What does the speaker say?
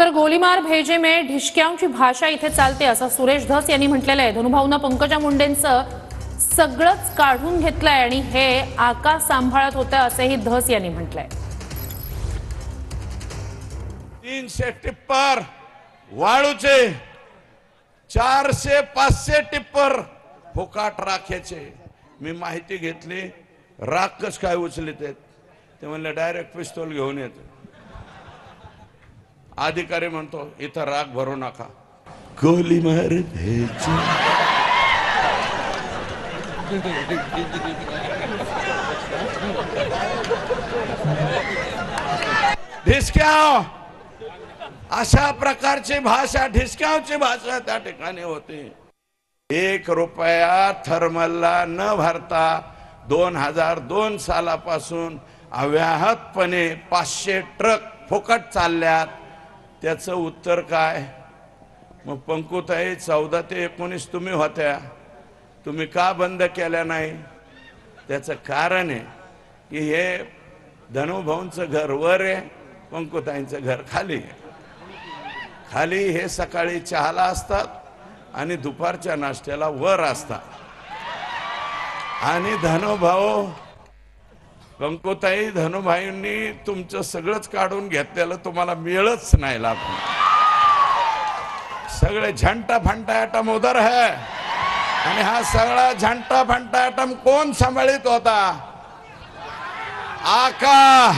तर गोलीमार भेजे में ढिशक्यांची भाषा इथे चालते असं सुरेश धस यांनी म्हटलेलं आहे। धनुभाऊंना पंकजा मुंडेंचं सगळंच काढून घेतलंय आणि हे आकाश सांभाळत होतं असेही धस यांनी म्हटलंय। 300 टिप्पर वाळूचे, 400-500 टिप्पर फुकाट राख्याचे। मी माहिती घेतली, राख कस काय उचलित आहेत ते म्हणले डायरेक्ट पिस्तूल घेऊन येतो। अधिकारी म्हणतो इथं राख भरू नका, गोली मार भेजे। ढिसक्याव अशा प्रकारची भाषा, ढिसक्यावची भाषा त्या ठिकाणी होती। 1 रुपया थर्मलला न भरता 2002 सालापासून अव्याहतपणे 500 ट्रक फुकट चालल्यात। त्याचं उत्तर काय? मग पंकुताई 14 ते 19 तुम्ही होत्या, तुम्ही का बंद केल्या नाही? त्याचं कारण आहे की हे धनुभाऊंचं घर वर आहे, पंकुताईंचं घर खाली आहे। खाली हे सकाळी चहाला असतात आणि दुपारच्या नाश्त्याला वर असतात। आणि धनुभाऊ, पंकुताई, धनुभाईंनी तुमचं सगळंच काढून घेतलेलं तुम्हाला मिळच नाही लागलं। सगळे झंटा फंटा आइटम उधर है, आणि हा सगळा झंटा फंटा आइटम कोण सांभाळित होता? आका